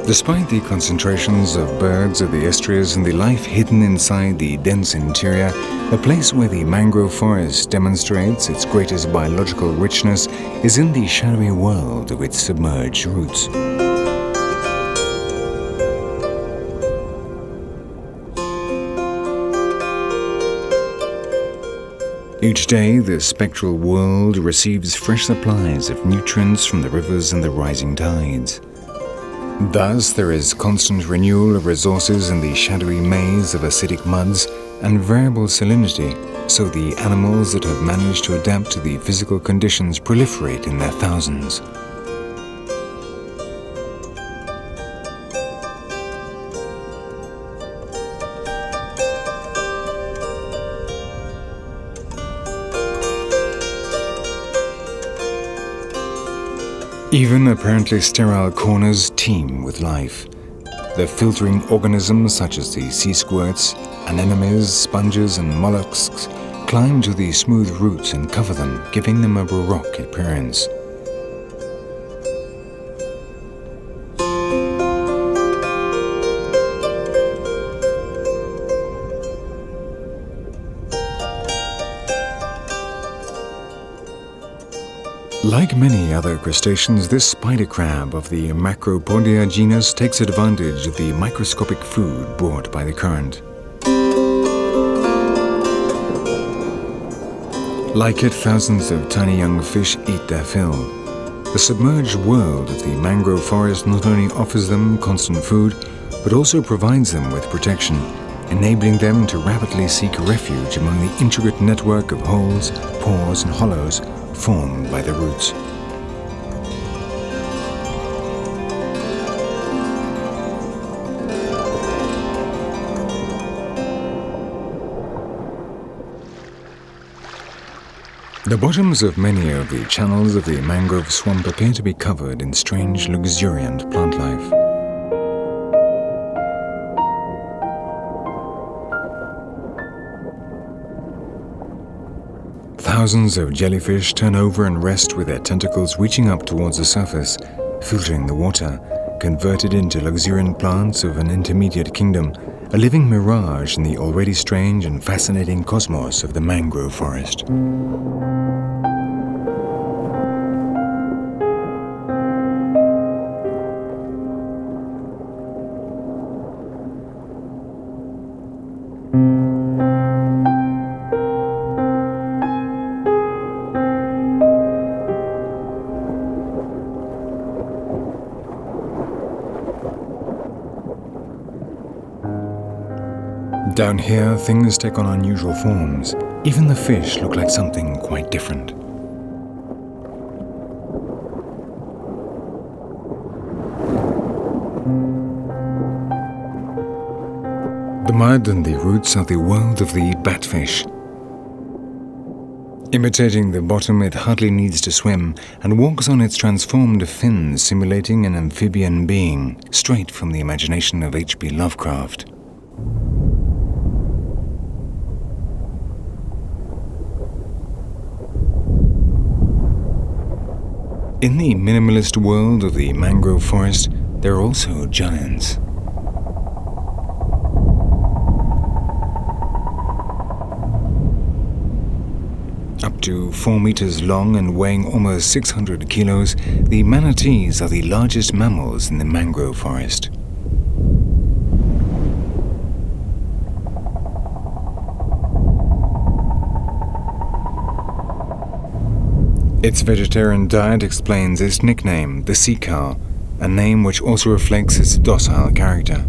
Despite the concentrations of birds of the estuaries and the life hidden inside the dense interior, the place where the mangrove forest demonstrates its greatest biological richness is in the shadowy world of its submerged roots. Each day, the spectral world receives fresh supplies of nutrients from the rivers and the rising tides. Thus, there is constant renewal of resources in the shadowy maze of acidic muds and variable salinity, so the animals that have managed to adapt to the physical conditions proliferate in their thousands. Even apparently sterile corners teem with life. The filtering organisms such as the sea squirts, anemones, sponges and molluscs climb to the smooth roots and cover them, giving them a baroque appearance. Like many other crustaceans, this spider crab of the Macropodia genus takes advantage of the microscopic food brought by the current. Like it, thousands of tiny young fish eat their fill. The submerged world of the mangrove forest not only offers them constant food, but also provides them with protection, enabling them to rapidly seek refuge among the intricate network of holes, pores and hollows formed by the roots. The bottoms of many of the channels of the mangrove swamp appear to be covered in strange, luxuriant plant life. Thousands of jellyfish turn over and rest with their tentacles reaching up towards the surface, filtering the water, converted into luxuriant plants of an intermediate kingdom, a living mirage in the already strange and fascinating cosmos of the mangrove forest. Down here, things take on unusual forms. Even the fish look like something quite different. The mud and the roots are the world of the batfish. Imitating the bottom, it hardly needs to swim and walks on its transformed fins, simulating an amphibian being, straight from the imagination of H.P. Lovecraft. In the minimalist world of the mangrove forest, there are also giants. Up to 4 meters long and weighing almost 600 kilos, the manatees are the largest mammals in the mangrove forest. Its vegetarian diet explains its nickname, the sea cow, a name which also reflects its docile character.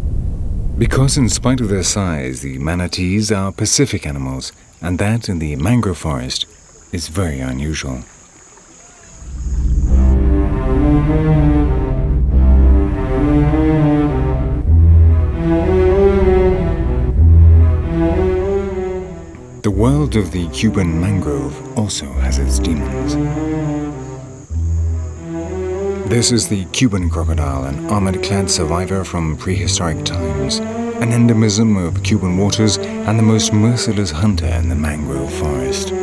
Because in spite of their size, the manatees are Pacific animals, and that in the mangrove forest is very unusual. The world of the Cuban mangrove also has its demons. This is the Cuban crocodile, an armored-clad survivor from prehistoric times, an endemism of Cuban waters and the most merciless hunter in the mangrove forest.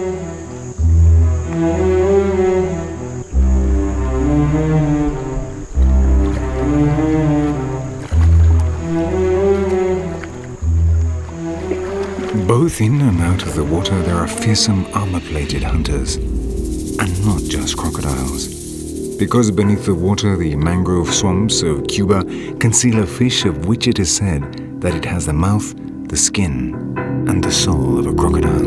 out of the water there are fearsome armor-plated hunters, and not just crocodiles. Because beneath the water the mangrove swamps of Cuba conceal a fish of which it is said that it has the mouth, the skin, and the soul of a crocodile.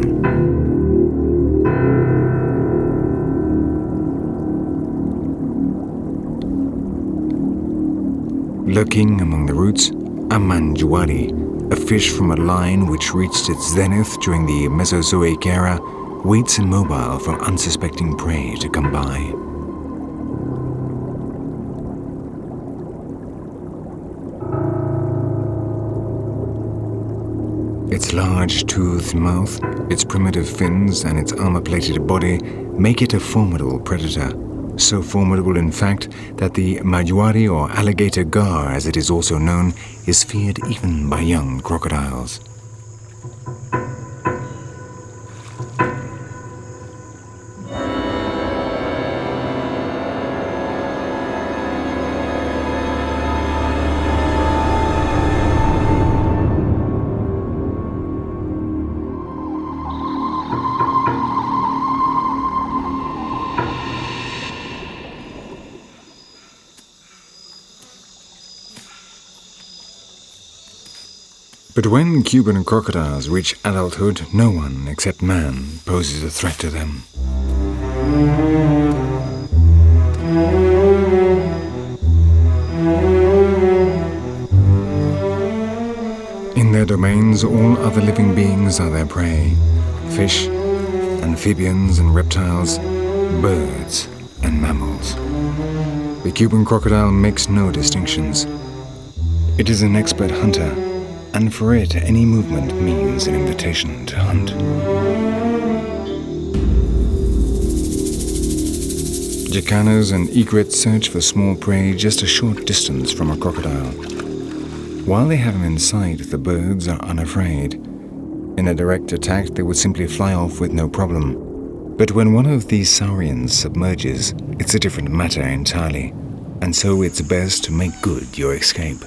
Lurking among the roots, a manjuari, a fish from a line which reached its zenith during the Mesozoic era, waits immobile for unsuspecting prey to come by. Its large toothed mouth, its primitive fins, and its armor-plated body make it a formidable predator. So formidable, in fact, that the majuari, or alligator gar as it is also known, is feared even by young crocodiles. But when Cuban crocodiles reach adulthood, no one except man poses a threat to them. In their domains, all other living beings are their prey: fish, amphibians and reptiles, birds and mammals. The Cuban crocodile makes no distinctions. It is an expert hunter, and for it, any movement means an invitation to hunt. Jacanas and egrets search for small prey just a short distance from a crocodile. While they have him in sight, the birds are unafraid. In a direct attack, they would simply fly off with no problem. But when one of these saurians submerges, it's a different matter entirely, and so it's best to make good your escape.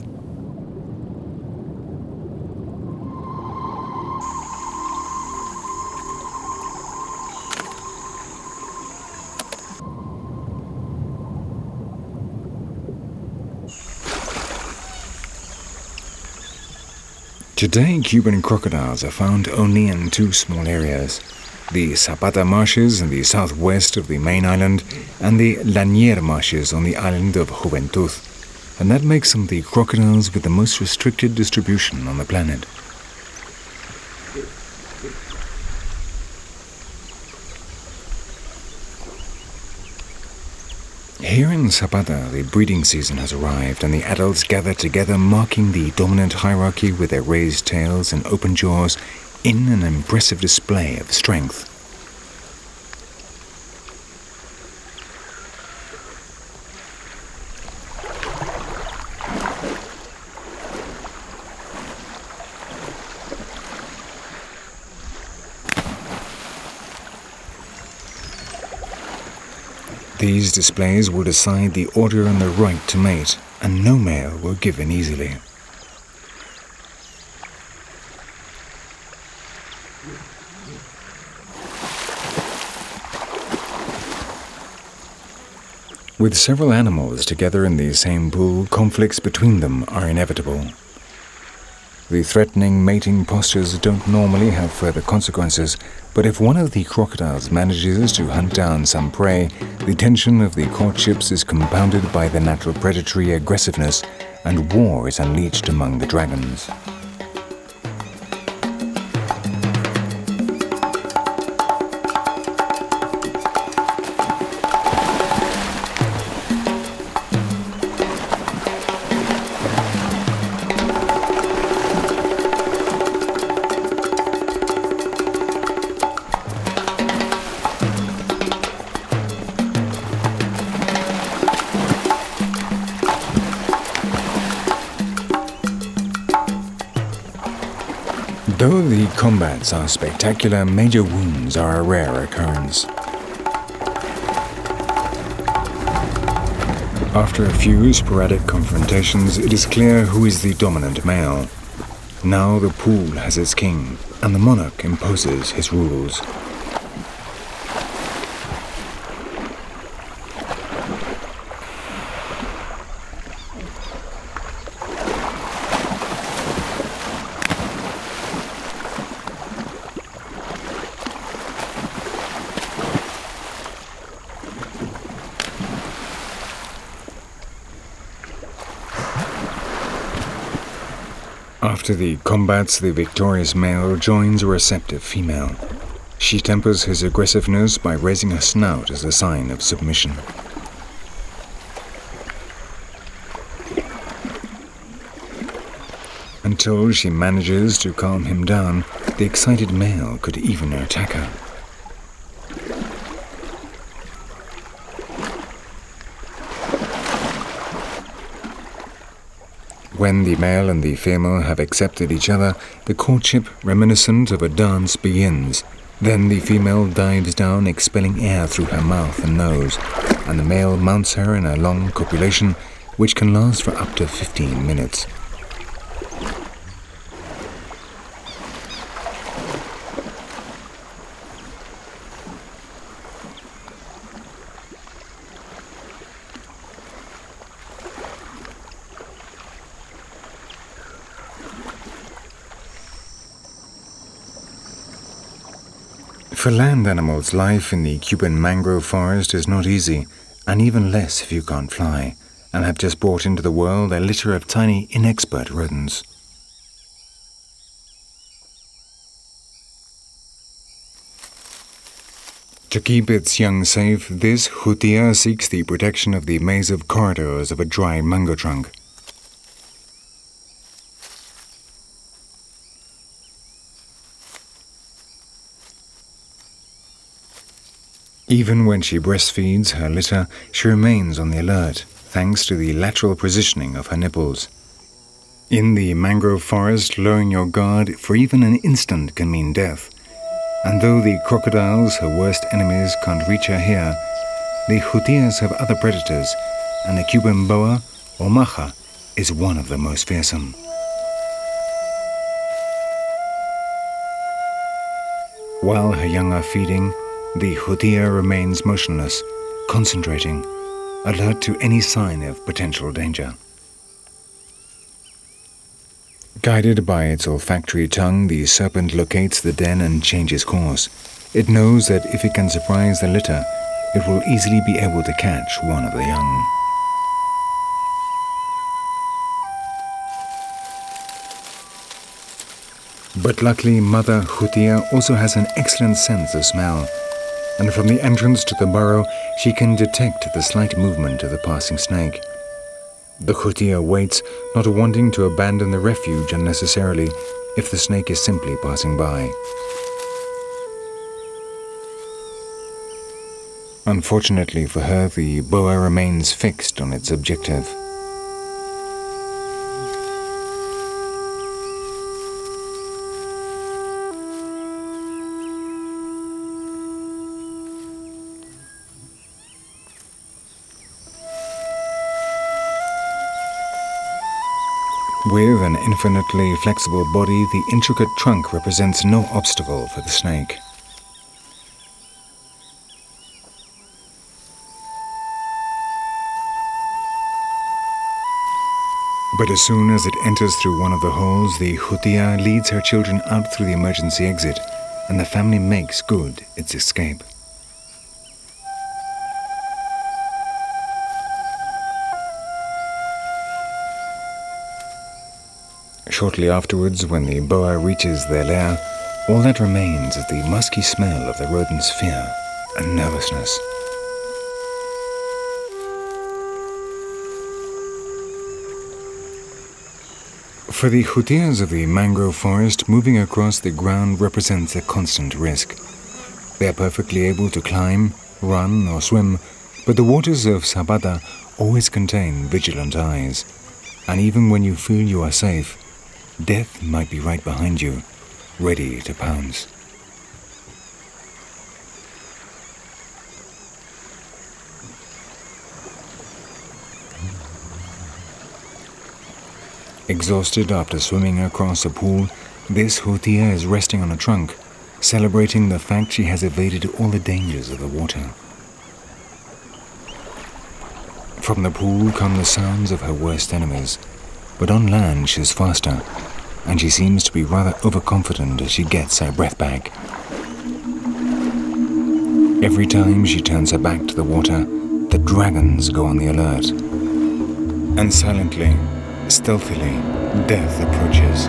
Today, Cuban crocodiles are found only in two small areas: the Zapata marshes in the southwest of the main island and the Lanier marshes on the island of Juventud, and that makes them the crocodiles with the most restricted distribution on the planet. Here in Zapata, the breeding season has arrived and the adults gather together, marking the dominant hierarchy with their raised tails and open jaws in an impressive display of strength. These displays will decide the order and the right to mate, and no male will give in easily. With several animals together in the same pool, conflicts between them are inevitable. The threatening mating postures don't normally have further consequences, but if one of the crocodiles manages to hunt down some prey, the tension of the courtships is compounded by the natural predatory aggressiveness, and war is unleashed among the dragons. Though the combats are spectacular, major wounds are a rare occurrence. After a few sporadic confrontations, it is clear who is the dominant male. Now the pool has its king, and the monarch imposes his rules. After the combats, the victorious male joins a receptive female. She tempers his aggressiveness by raising her snout as a sign of submission. Until she manages to calm him down, the excited male could even attack her. When the male and the female have accepted each other, the courtship reminiscent of a dance begins. Then the female dives down, expelling air through her mouth and nose, and the male mounts her in a long copulation which can last for up to 15 minutes. For land animals, life in the Cuban mangrove forest is not easy, and even less if you can't fly, and have just brought into the world a litter of tiny, inexpert rodents. To keep its young safe, this hutia seeks the protection of the maze of corridors of a dry mango trunk. Even when she breastfeeds her litter, she remains on the alert, thanks to the lateral positioning of her nipples. In the mangrove forest, lowering your guard for even an instant can mean death. And though the crocodiles, her worst enemies, can't reach her here, the hutias have other predators, and the Cuban boa, or maja, is one of the most fearsome. While her young are feeding, the hutia remains motionless, concentrating, alert to any sign of potential danger. Guided by its olfactory tongue, the serpent locates the den and changes course. It knows that if it can surprise the litter, it will easily be able to catch one of the young. But luckily, Mother Hutia also has an excellent sense of smell, and from the entrance to the burrow, she can detect the slight movement of the passing snake. The hutia waits, not wanting to abandon the refuge unnecessarily if the snake is simply passing by. Unfortunately for her, the boa remains fixed on its objective. With an infinitely flexible body, the intricate trunk represents no obstacle for the snake. But as soon as it enters through one of the holes, the hutia leads her children out through the emergency exit, and the family makes good its escape. Shortly afterwards, when the boa reaches their lair, all that remains is the musky smell of the rodent's fear and nervousness. For the hutias of the mangrove forest, moving across the ground represents a constant risk. They are perfectly able to climb, run or swim, but the waters of Sabata always contain vigilant eyes, and even when you feel you are safe, death might be right behind you, ready to pounce. Exhausted after swimming across a pool, This Hutia is resting on a trunk, celebrating the fact she has evaded all the dangers of the water. From the pool come the sounds of her worst enemies, but on land she's faster, and she seems to be rather overconfident as she gets her breath back. Every time she turns her back to the water, the dragons go on the alert. And silently, stealthily, death approaches.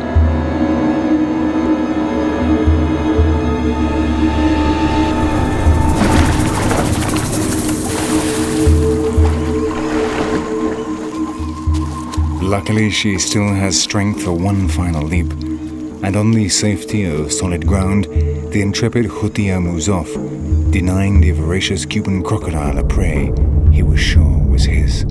Luckily, she still has strength for one final leap, and on the safety of solid ground, the intrepid Hutia moves off, denying the voracious Cuban crocodile a prey he was sure was his.